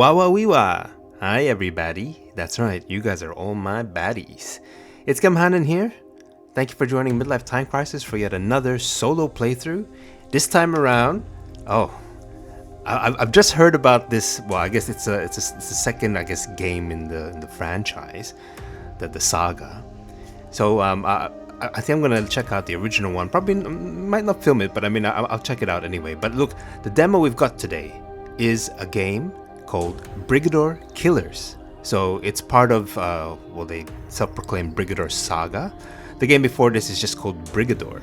Wawawiwa! Hi everybody. That's right, you guys are all my baddies. It's Gamhanan here. Thank you for joining Midlife Time Crisis for yet another solo playthrough. This time around, I've just heard about this. Well, I guess it's the second game in the franchise, the saga. So I think I'm gonna check out the original one. Probably might not film it, but I mean I'll check it out anyway. But look, the demo we've got today is a game called Brigador Killers. So it's part of they self-proclaimed Brigador Saga. The game before this is just called Brigador.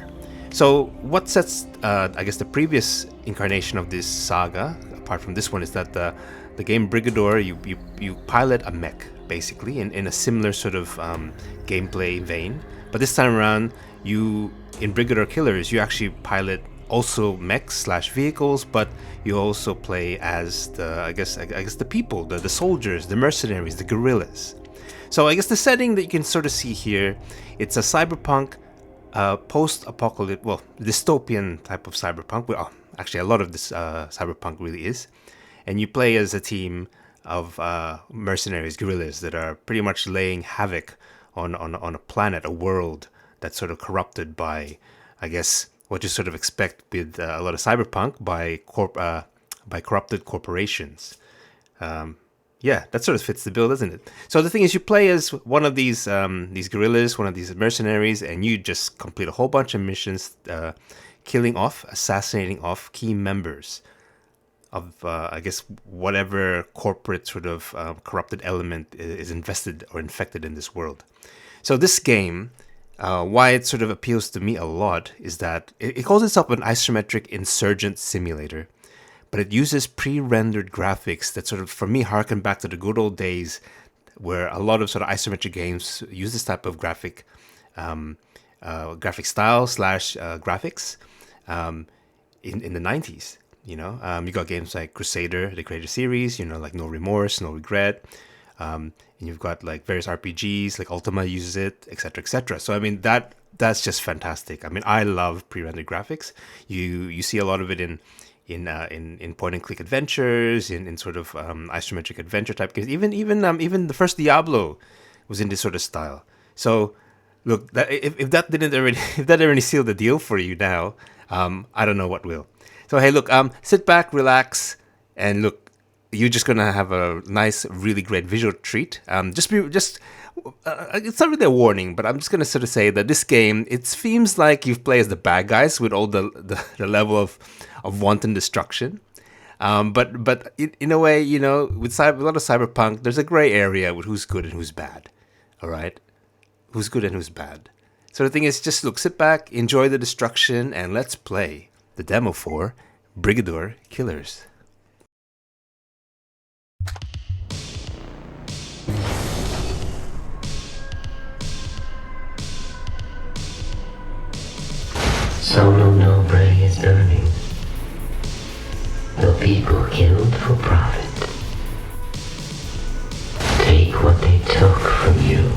So what sets the previous incarnation of this saga, apart from this one, is that the game Brigador, you pilot a mech basically in a similar sort of gameplay vein. But this time around, in Brigador Killers, you actually pilot also mechs / vehicles, but you also play as the people, the soldiers, the mercenaries, the guerrillas. So I guess the setting that you can sort of see here, it's a cyberpunk, post-apocalyptic, dystopian type of cyberpunk. Well, actually, a lot of this cyberpunk really is. And you play as a team of mercenaries, guerrillas that are pretty much laying havoc on a planet, a world that's sort of corrupted by, I guess, what you sort of expect with a lot of cyberpunk by corrupted corporations. That sort of fits the bill, doesn't it? So the thing is, you play as one of these guerrillas, one of these mercenaries, and you just complete a whole bunch of missions, assassinating off key members of, whatever corporate sort of corrupted element is invested or infected in this world. So this game, why it sort of appeals to me a lot is that it calls itself an isometric insurgent simulator, but it uses pre-rendered graphics that sort of, for me, harken back to the good old days where a lot of sort of isometric games use this type of graphic style / graphics in the 90s. You got games like Crusader, the Creator series, like No Remorse, No Regret. And you've got like various RPGs, like Ultima uses it, etc., etc. So I mean that's just fantastic. I mean I love pre-rendered graphics. You see a lot of it in point and click adventures, in sort of isometric adventure type games. Even the first Diablo was in this sort of style. So look, if that already sealed the deal for you now, I don't know what will. So hey, look, sit back, relax, and look. You're just gonna have a nice, really great visual treat. It's not really a warning, but I'm just gonna sort of say that this game, it seems like you play as the bad guys with all the level of wanton destruction. But in a way, with a lot of cyberpunk, there's a gray area with who's good and who's bad. All right, who's good and who's bad. So the thing is, just look, sit back, enjoy the destruction, and let's play the demo for Brigador Killers. Solo Nobre is burning. The people killed for profit. Take what they took from you.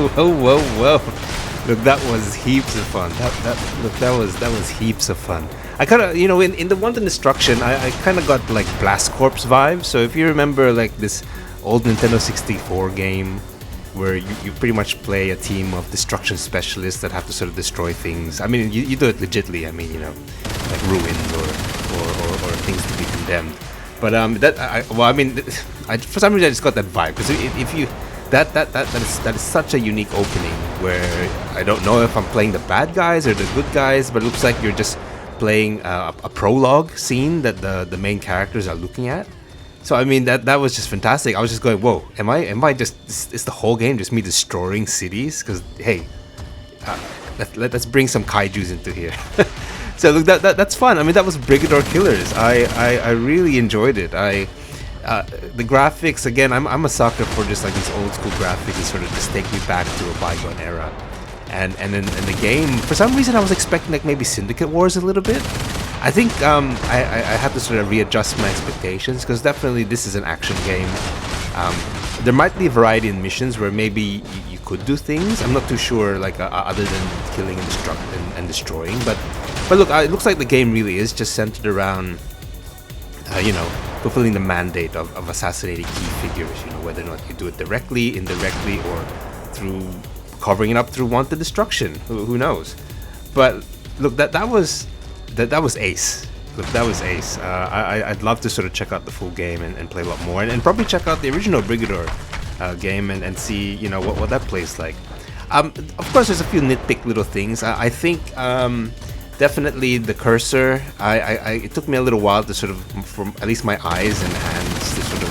whoa. Look, that was heaps of fun. That was heaps of fun. I kind of, in the Wanton Destruction, I kind of got like Blast Corps vibes. So if you remember like this old Nintendo 64 game where you pretty much play a team of destruction specialists that have to sort of destroy things. I mean, you do it legitly. I mean, like ruins or things to be condemned. But for some reason I just got that vibe, because if you that is such a unique opening where I don't know if I'm playing the bad guys or the good guys, but it looks like you're just playing a prologue scene that the main characters are looking at. So I mean that was just fantastic. I was just going, whoa, am I just is the whole game just me destroying cities? Because hey, let's bring some kaijus into here. So look, that's fun. I mean, that was Brigador Killers. I really enjoyed it. The graphics, again, I'm a sucker for just like these old school graphics that sort of just take me back to a bygone era. And in the game, for some reason, I was expecting like maybe Syndicate Wars a little bit. I think I had to sort of readjust my expectations, because definitely this is an action game. There might be a variety in missions where maybe you could do things. I'm not too sure, like other than killing and destroying. But look, it looks like the game really is just centered around, fulfilling the mandate of assassinating key figures. Whether or not you do it directly, indirectly, or through covering it up through wanted destruction. Who knows? But look, that was ace. Look, that was ace. I'd love to sort of check out the full game and play a lot more, and probably check out the original Brigador game and see what that plays like. Of course, there's a few nitpick little things. I think definitely the cursor. It took me a little while to sort of, from at least my eyes and hands, to sort of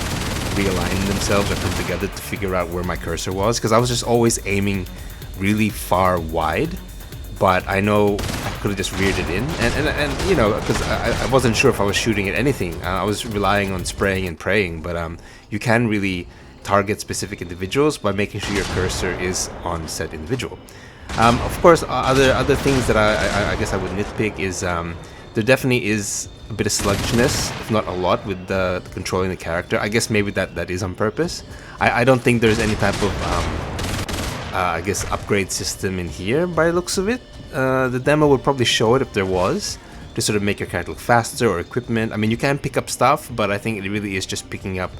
realign themselves or come together to figure out where my cursor was, because I was just always aiming really far wide. But I know I could have just reared it in, and because I wasn't sure if I was shooting at anything. I was relying on spraying and praying, but you can really target specific individuals by making sure your cursor is on said individual. Of course, other things that I guess I would nitpick is there definitely is a bit of sluggishness, if not a lot, with the controlling the character. I guess maybe that is on purpose. I don't think there's any type of I guess upgrade system in here by the looks of it. The demo would probably show it if there was, to sort of make your character look faster, or equipment. I mean, you can pick up stuff, but I think it really is just picking up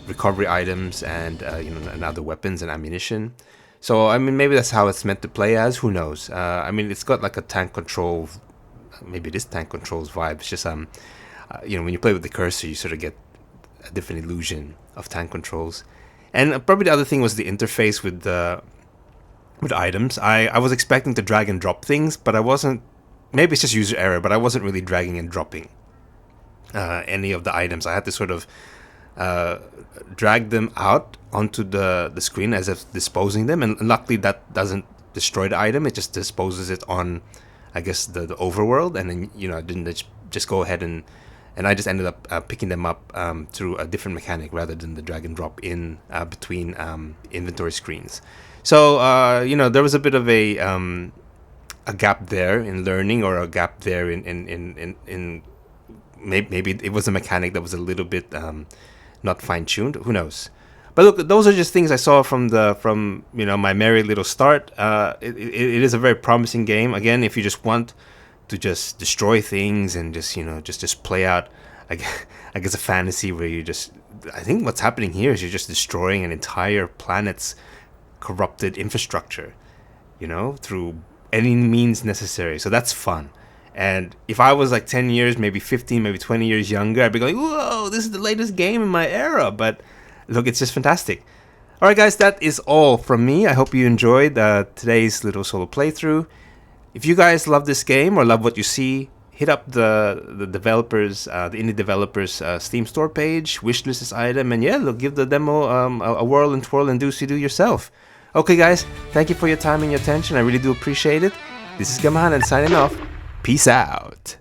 recovery items and and other weapons and ammunition. So I mean, maybe that's how it's meant to play as. Who knows? I mean, it's got like a tank control. Maybe it is tank controls vibe. It's just when you play with the cursor, you sort of get a different illusion of tank controls. And probably the other thing was the interface with items. I was expecting to drag and drop things, but I wasn't. Maybe it's just user error, but I wasn't really dragging and dropping any of the items. I had to sort of drag them out onto the screen as if disposing them, and luckily that doesn't destroy the item. It just disposes it on, I guess, the overworld, and then I didn't just go ahead and I just ended up picking them up through a different mechanic rather than the drag and drop in between inventory screens. So there was a bit of a gap there in learning, or a gap there in maybe it was a mechanic that was a little bit not fine-tuned. Who knows? But look, those are just things I saw from my merry little start. It is a very promising game. Again, if you just want to just destroy things and just play out, I guess a fantasy where I think what's happening here is you're just destroying an entire planet's corrupted infrastructure, through any means necessary. So that's fun. And if I was like 10 years, maybe 15, maybe 20 years younger, I'd be going, whoa, this is the latest game in my era. But look, it's just fantastic. All right, guys, that is all from me. I hope you enjoyed today's little solo playthrough. If you guys love this game or love what you see, hit up the developers, the indie developers Steam store page, wishlist this item, and look, give the demo a whirl and twirl and do yourself. Okay, guys, thank you for your time and your attention. I really do appreciate it. This is Gamhanan signing off. Peace out.